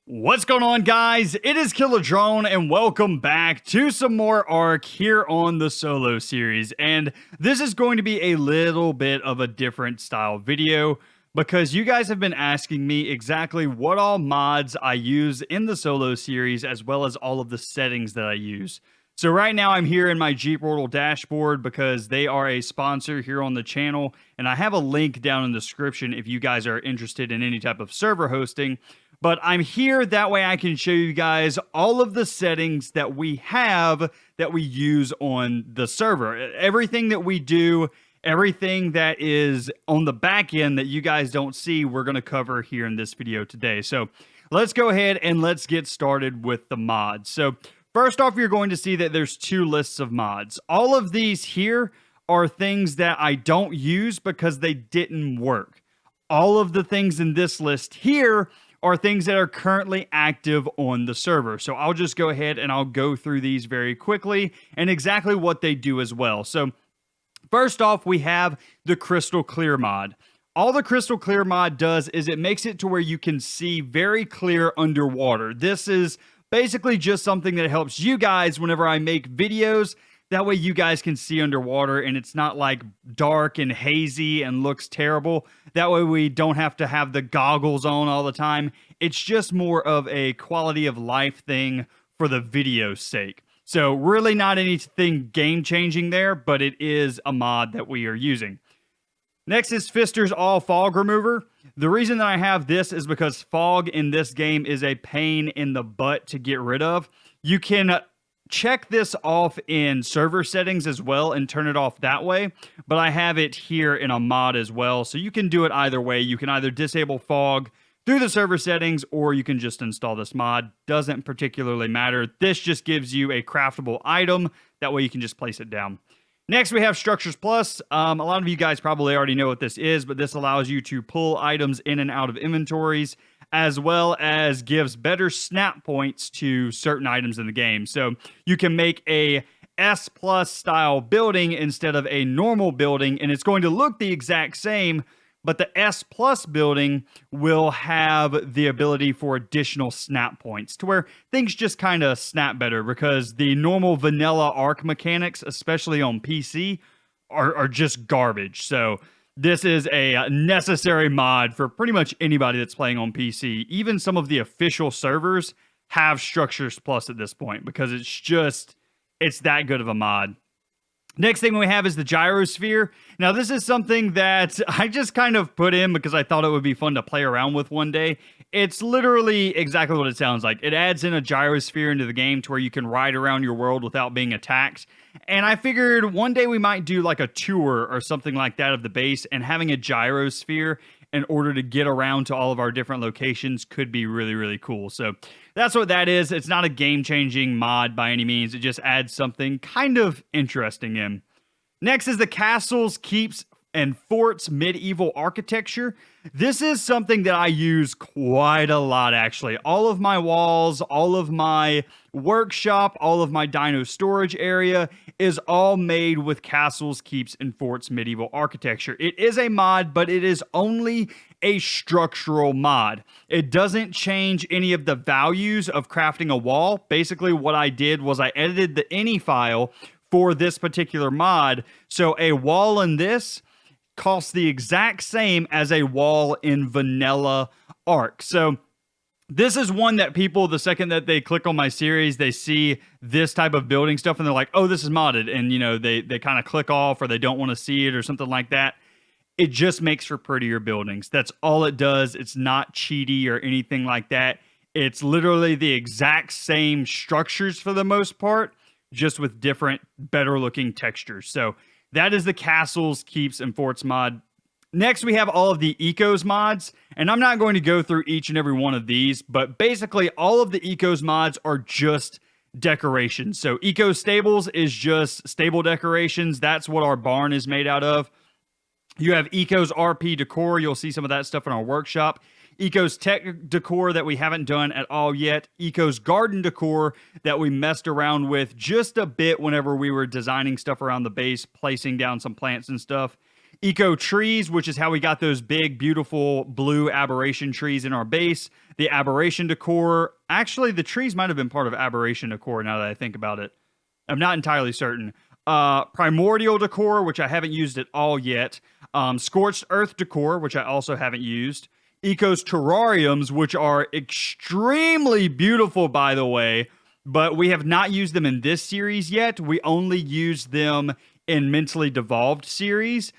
What's going on, guys? It is Killer Drone, and welcome back to some more Ark here on the solo series. And this is going to be a little bit of a different style video because you guys have been asking me exactly what all mods I use in the solo series, as well as all of the settings that I use. So right now I'm here in my Jeep Portal dashboard because they are a sponsor here on the channel, and I have a link down in the description if you guys are interested in any type of server hosting. But I'm here, that way I can show you guys all of the settings that we have that we use on the server. Everything that we do, everything that is on the back end that you guys don't see, we're going to cover here in this video today. So let's go ahead and let's get started with the mods. So first off, you're going to see that there's two lists of mods. All of these here are things that I don't use because they didn't work. All of the things in this list here are things that are currently active on the server. So I'll just go ahead and I'll go through these very quickly and exactly what they do as well. So first off, we have the Crystal Clear mod. All the Crystal Clear mod does is it makes it to where you can see very clear underwater. This is basically just something that helps you guys whenever I make videos. That way you guys can see underwater and it's not like dark and hazy and looks terrible. That way we don't have to have the goggles on all the time. It's just more of a quality of life thing for the video's sake. So really not anything game changing there, but it is a mod that we are using. Next is Pfister's All Fog Remover. The reason that I have this is because fog in this game is a pain in the butt to get rid of. You can check this off in server settings as well and turn it off that way, but I have it here in a mod as well, so you can do it either way. You can either disable fog through the server settings or you can just install this mod. Doesn't particularly matter. This just gives you a craftable item. That way you can just place it down. Next, we have Structures Plus. A lot of you guys probably already know what this is, but this allows you to pull items in and out of inventories, as well as gives better snap points to certain items in the game. So you can make a S plus style building instead of a normal building, and it's going to look the exact same, but the S plus building will have the ability for additional snap points to where things just kind of snap better, because the normal vanilla Ark mechanics, especially on PC, are just garbage. So this is a necessary mod for pretty much anybody that's playing on PC. Even some of the official servers have Structures Plus at this point because it's that good of a mod. Next thing we have is the Gyrosphere. Now, this is something that I just kind of put in because I thought it would be fun to play around with one day. It's literally exactly what it sounds like. It adds in a gyrosphere into the game to where you can ride around your world without being attacked. And I figured one day we might do like a tour or something like that of the base, and having a gyrosphere in order to get around to all of our different locations could be really, really cool. So that's what that is. It's not a game-changing mod by any means. It just adds something kind of interesting in. Next is the Castles, Keeps, and Forts Medieval Architecture. This is something that I use quite a lot, actually. All of my walls, all of my workshop, all of my dino storage area is all made with Castles, Keeps, and Forts Medieval Architecture. It is a mod, but it is only a structural mod. It doesn't change any of the values of crafting a wall. Basically, what I did was I edited the ini file for this particular mod. So a wall in this costs the exact same as a wall in vanilla Ark. So this is one that people, the second that they click on my series, they see this type of building stuff and they're like, oh, this is modded. And, you know, they kind of click off or they don't want to see it or something like that. It just makes for prettier buildings. That's all it does. It's not cheaty or anything like that. It's literally the exact same structures for the most part, just with different, better looking textures. So that is the Castles, Keeps, and Forts mod. Next, we have all of the Ecos mods, and I'm not going to go through each and every one of these, but basically all of the Ecos mods are just decorations. So Eco Stables is just stable decorations. That's what our barn is made out of. You have Ecos RP Decor. You'll see some of that stuff in our workshop. Ecos Tech Decor that we haven't done at all yet. Ecos Garden Decor that we messed around with just a bit whenever we were designing stuff around the base, placing down some plants and stuff. Eco trees, which is how we got those big, beautiful blue aberration trees in our base. The aberration decor. Actually, the trees might have been part of aberration decor now that I think about it. I'm not entirely certain. Primordial decor, which I haven't used at all yet. Scorched earth decor, which I also haven't used. Eco's terrariums, which are extremely beautiful, by the way, but we have not used them in this series yet. We only used them in Mentally Devolved series.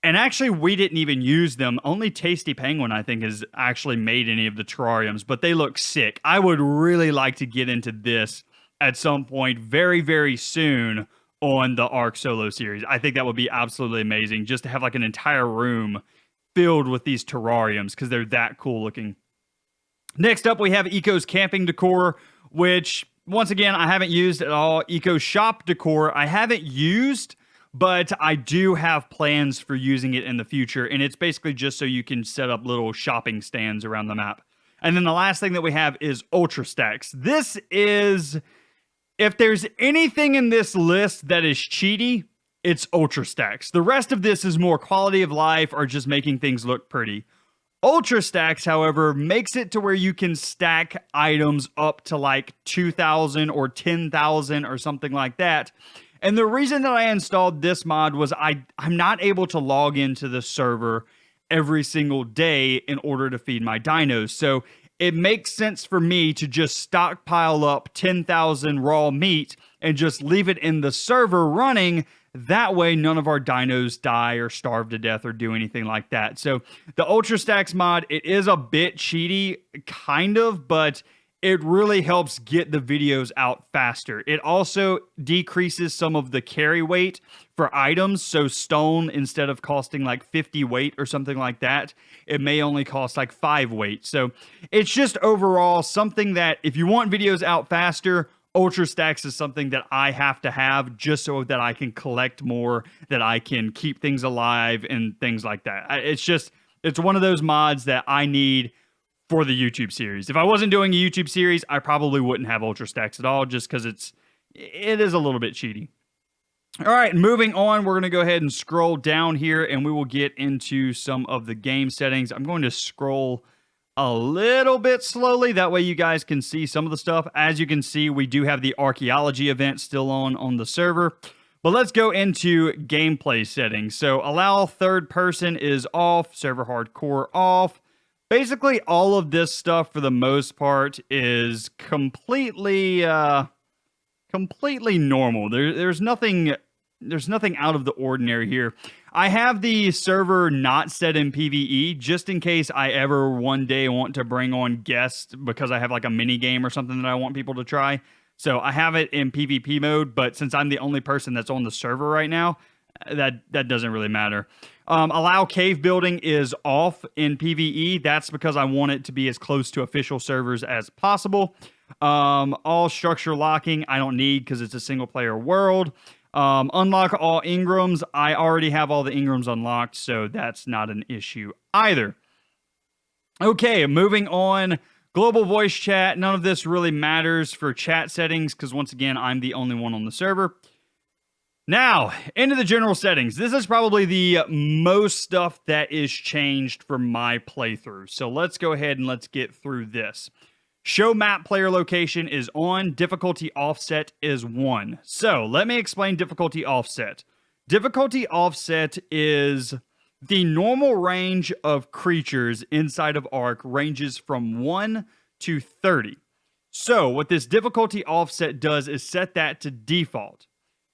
And actually, we didn't even use them. Only Tasty Penguin, I think, has actually made any of the terrariums, but they look sick. I would really like to get into this at some point very, very soon on the Ark Solo series. I think that would be absolutely amazing, just to have like an entire room filled with these terrariums, because they're that cool looking. Next up, we have Eco's camping decor, which, once again, I haven't used at all. Eco shop decor, I haven't used, but I do have plans for using it in the future, and it's basically just so you can set up little shopping stands around the map. And then the last thing that we have is Ultra Stacks. This is, if there's anything in this list that is cheaty, it's Ultra Stacks. The rest of this is more quality of life or just making things look pretty. Ultra Stacks, however, makes it to where you can stack items up to like 2,000 or 10,000 or something like that. And the reason that I installed this mod was I'm not able to log into the server every single day in order to feed my dinos. So it makes sense for me to just stockpile up 10,000 raw meat and just leave it in the server running. That way, none of our dinos die or starve to death or do anything like that. So the Ultra Stacks mod, it is a bit cheaty, kind of, but it really helps get the videos out faster. It also decreases some of the carry weight for items. So stone, instead of costing like 50 weight or something like that, it may only cost like 5 weight. So it's just overall something that if you want videos out faster, Ultra Stacks is something that I have to have just so that I can collect more, that I can keep things alive and things like that. It's one of those mods that I need for the YouTube series. If I wasn't doing a YouTube series, I probably wouldn't have Ultra Stacks at all, just because it is a little bit cheaty. All right, moving on, we're going to go ahead and scroll down here and we will get into some of the game settings. I'm going to scroll a little bit slowly. That way you guys can see some of the stuff. As you can see, we do have the archaeology event still on the server. But let's go into gameplay settings. So allow third person is off, server hardcore off. Basically, all of this stuff, for the most part, is completely normal. There's nothing out of the ordinary here. I have the server not set in PvE, just in case I ever one day want to bring on guests, because I have like a mini game or something that I want people to try. So I have it in PvP mode, but since I'm the only person that's on the server right now, that doesn't really matter. Allow cave building is off in PvE. That's because I want it to be as close to official servers as possible. All structure locking I don't need because it's a single player world. Unlock all engrams. I already have all the engrams unlocked, so that's not an issue either. Okay, moving on. Global voice chat. None of this really matters for chat settings because, once again, I'm the only one on the server. Now, into the general settings. This is probably the most stuff that is changed for my playthrough. So let's go ahead and let's get through this. Show map player location is on. Difficulty offset is 1. So let me explain difficulty offset. Difficulty offset is the normal range of creatures inside of Ark ranges from 1 to 30. So what this difficulty offset does is set that to default.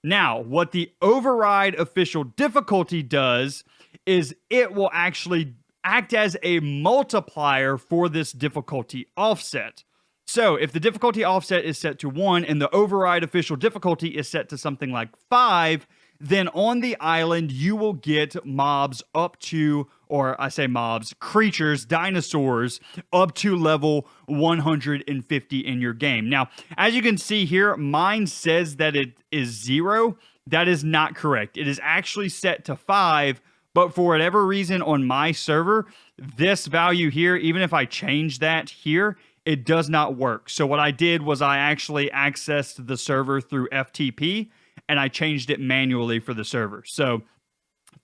Now, what the override official difficulty does is it will actually act as a multiplier for this difficulty offset. So if the difficulty offset is set to 1 and the override official difficulty is set to something like 5, then on the island you will get mobs up to, or I say mobs, creatures, dinosaurs, up to level 150 in your game. Now, as you can see here, mine says that it is 0. That is not correct. It is actually set to 5, but for whatever reason on my server, this value here, even if I change that here, it does not work. So what I did was I actually accessed the server through FTP, and I changed it manually for the server. So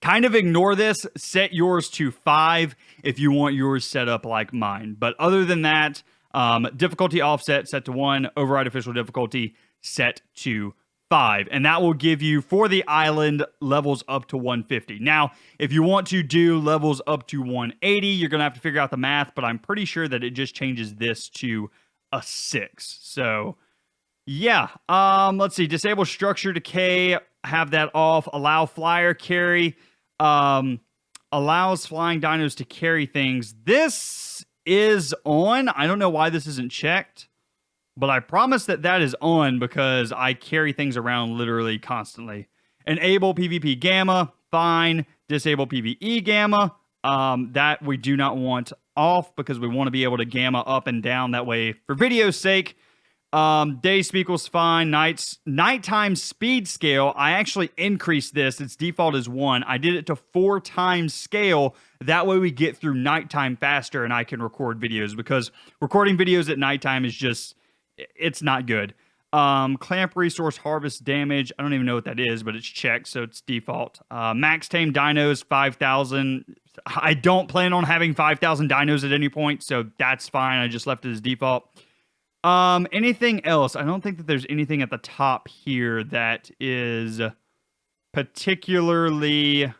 Kind of ignore this. Set yours to 5 if you want yours set up like mine. But other than that, difficulty offset set to 1, override official difficulty set to 5. And that will give you, for the island, levels up to 150. Now, if you want to do levels up to 180, you're going to have to figure out the math, but I'm pretty sure that it just changes this to a 6. So, yeah. Let's see. Disable structure decay. Have that off. Allow flyer carry. Allows flying dinos to carry things. This is on. I don't know why this isn't checked, but I promise that that is on because I carry things around literally constantly. Enable PvP gamma. Fine. Disable PvE gamma. That we do not want off because we want to be able to gamma up and down that way for video's sake. Day speed equals fine. Nighttime speed scale, I actually increased this. Its default is 1. I did it to 4 times scale. That way we get through nighttime faster and I can record videos because recording videos at nighttime is just, it's not good. Clamp resource harvest damage. I don't even know what that is, but it's checked, so it's default. Max tame dinos, 5,000. I don't plan on having 5,000 dinos at any point, so that's fine. I just left it as default. Anything else? I don't think that there's anything at the top here that is particularly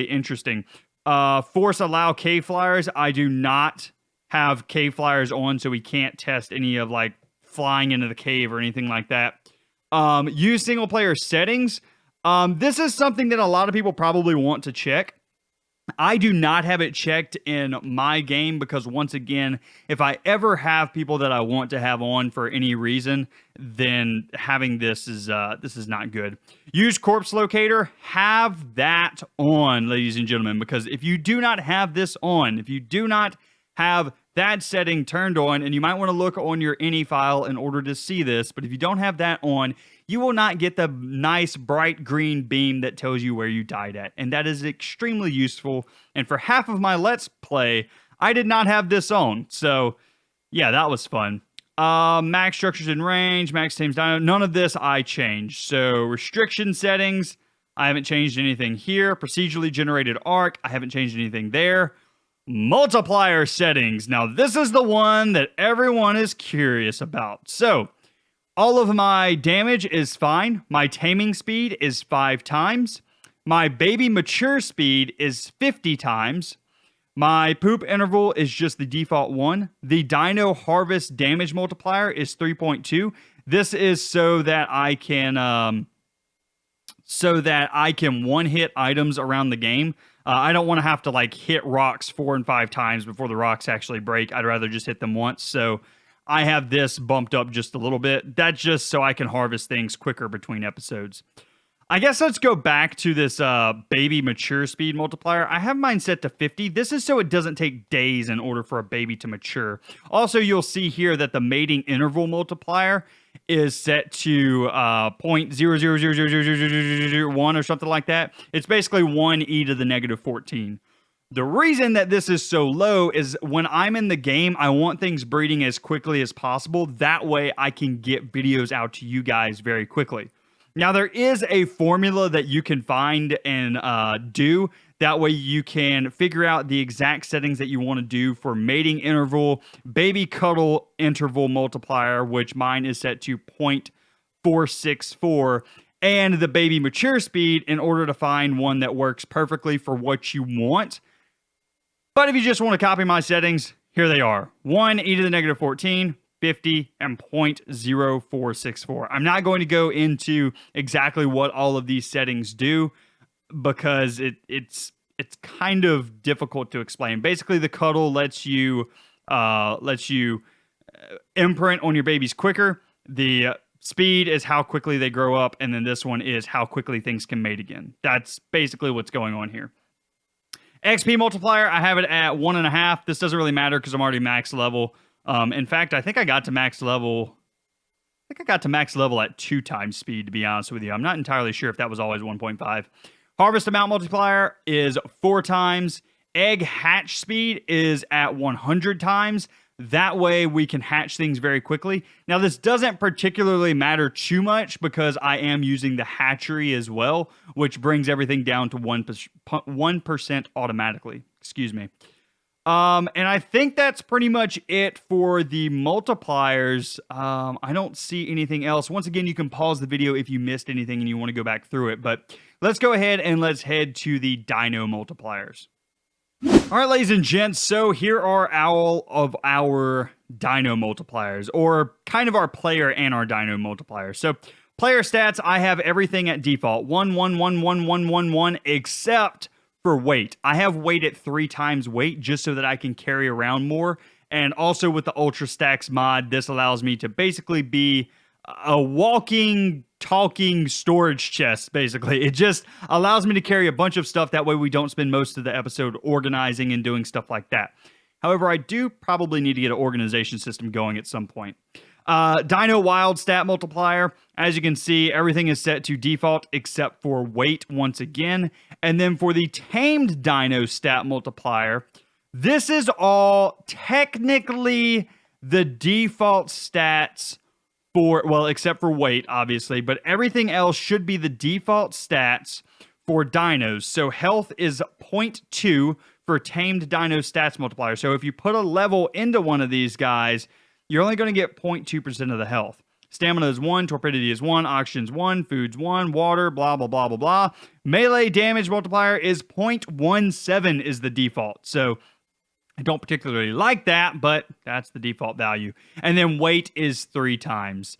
interesting. Force allow cave flyers. I do not have cave flyers on, so we can't test any of like flying into the cave or anything like that. Use single player settings. This is something that a lot of people probably want to check. I do not have it checked in my game because, once again, if I ever have people that I want to have on for any reason, then having this is not good. Use Corpse Locator. Have that on, ladies and gentlemen, because if you do not have this on, if you do not have that setting turned on, and you might want to look on your any file in order to see this, but if you don't have that on, you will not get the nice bright green beam that tells you where you died at. And that is extremely useful. And for half of my Let's Play, I did not have this on. So, yeah, that was fun. Max structures in range, max tames dino. None of this I changed. So, restriction settings, I haven't changed anything here. Procedurally generated arc, I haven't changed anything there. Multiplier settings. Now, this is the one that everyone is curious about. So, all of my damage is fine. My taming speed is 5 times. My baby mature speed is 50 times. My poop interval is just the default 1. The dino harvest damage multiplier is 3.2. This is so that I can one-hit items around the game. I don't want to have to like hit rocks 4 and 5 times before the rocks actually break. I'd rather just hit them once. So I have this bumped up just a little bit. That's just so I can harvest things quicker between episodes. I guess let's go back to this baby mature speed multiplier. I have mine set to 50. This is so it doesn't take days in order for a baby to mature. Also, you'll see here that the mating interval multiplier is set to 0.0000001 or something like that. It's basically 1e to the negative 14. The reason that this is so low is when I'm in the game, I want things breeding as quickly as possible. That way I can get videos out to you guys very quickly. Now, there is a formula that you can find and do. That way you can figure out the exact settings that you want to do for mating interval, baby cuddle interval multiplier, which mine is set to 0.464, and the baby mature speed in order to find one that works perfectly for what you want. But if you just want to copy my settings, here they are. 1e to the negative 14, 50, and 0.0464. I'm not going to go into exactly what all of these settings do because it's kind of difficult to explain. Basically, the cuddle lets you imprint on your babies quicker. The speed is how quickly they grow up, and then this one is how quickly things can mate again. That's basically what's going on here. XP multiplier, I have it at 1.5. This doesn't really matter because I'm already max level. In fact, I think I got to max level. At 2 times speed, to be honest with you. I'm not entirely sure if that was always 1.5. Harvest amount multiplier is 4 times, egg hatch speed is at 100 times. That way we can hatch things very quickly. Now, this doesn't particularly matter too much because I am using the hatchery as well, which brings everything down to 1% automatically. Excuse me. And I think that's pretty much it for the multipliers. I don't see anything else. Once again, you can pause the video if you missed anything and you want to go back through it. But let's go ahead and let's head to the dino multipliers. All right, ladies and gents, so here are all of our dino multipliers, or kind of our player and our dino multipliers. So player stats, I have everything at default, 1, 1, 1, 1, 1, 1, 1, except for weight. I have weight at 3 times weight just so that I can carry around more. And also with the Ultra Stacks mod, this allows me to basically be a walking, talking storage chest, basically. It just allows me to carry a bunch of stuff. That way we don't spend most of the episode organizing and doing stuff like that. However, I do probably need to get an organization system going at some point. Dino Wild stat multiplier. As you can see, everything is set to default except for weight once again. And then for the tamed dino stat multiplier, this is all technically the default stats for, well, except for weight, obviously, but everything else should be the default stats for dinos. So health is 0.2 for tamed dino stats multiplier. So if you put a level into one of these guys, you're only going to get 0.2% of the health. Stamina is 1, torpidity is 1, oxygen's 1, food's 1, water, blah, blah, blah, blah, blah. Melee damage multiplier is 0.17 is the default. So I don't particularly like that, but that's the default value. And then weight is 3 times.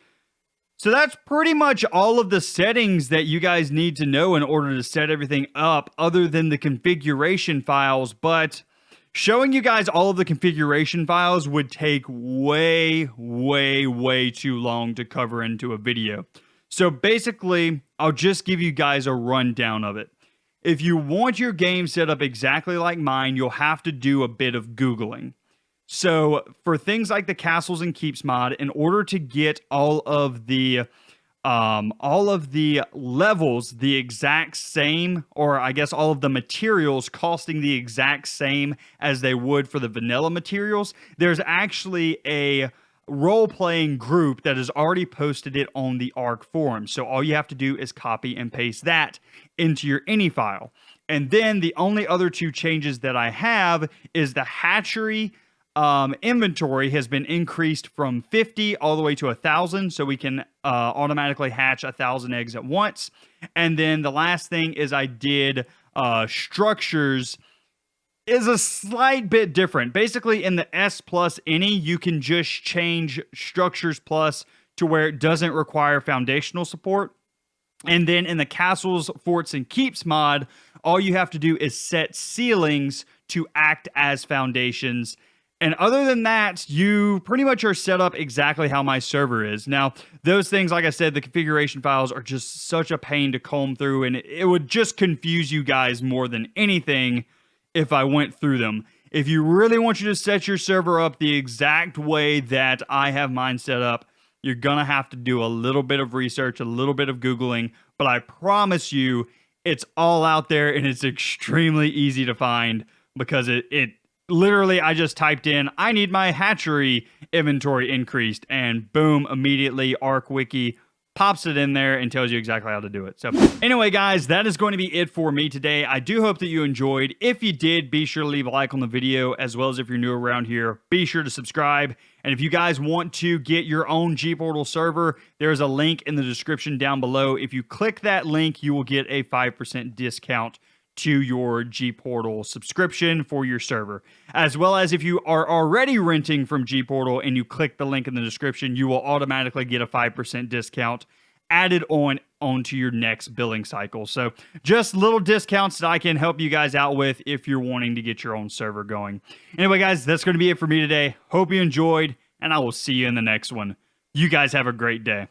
So that's pretty much all of the settings that you guys need to know in order to set everything up, other than the configuration files. But showing you guys all of the configuration files would take way, way, way too long to cover into a video. So basically, I'll just give you guys a rundown of it. If you want your game set up exactly like mine, you'll have to do a bit of Googling. So for things like the Castles and Keeps mod, in order to get all of the levels the exact same, or I guess all of the materials costing the exact same as they would for the vanilla materials, there's actually a role-playing group that has already posted it on the ARC forum. So all you have to do is copy and paste that into your any file. And then the only other 2 changes that I have is the hatchery inventory has been increased from 50 all the way to 1,000, so we can automatically hatch 1,000 eggs at once. And then the last thing is I did structures is a slight bit different. Basically, in the S plus any, you can just change structures plus to where it doesn't require foundational support. And then in the Castles, Forts, and Keeps mod, all you have to do is set ceilings to act as foundations. And other than that, you pretty much are set up exactly how my server is. Now, those things, like I said, the configuration files are just such a pain to comb through, and it would just confuse you guys more than anything if I went through them. If you really want you to set your server up the exact way that I have mine set up, you're going to have to do a little bit of research, a little bit of Googling, but I promise you it's all out there and it's extremely easy to find because it literally, I just typed in, I need my hatchery inventory increased, and boom, immediately ARC Wiki pops it in there and tells you exactly how to do it. So anyway, guys, that is going to be it for me today. I do hope that you enjoyed. If you did, be sure to leave a like on the video, as well as if you're new around here, be sure to subscribe. And if you guys want to get your own G-Portal server, there's a link in the description down below. If you click that link, you will get a 5% discount to your G-Portal subscription for your server. As well as if you are already renting from G-Portal and you click the link in the description, you will automatically get a 5% discount added onto your next billing cycle. So just little discounts that I can help you guys out with if you're wanting to get your own server going. Anyway, guys, that's going to be it for me today. Hope you enjoyed, and I will see you in the next one. You guys have a great day.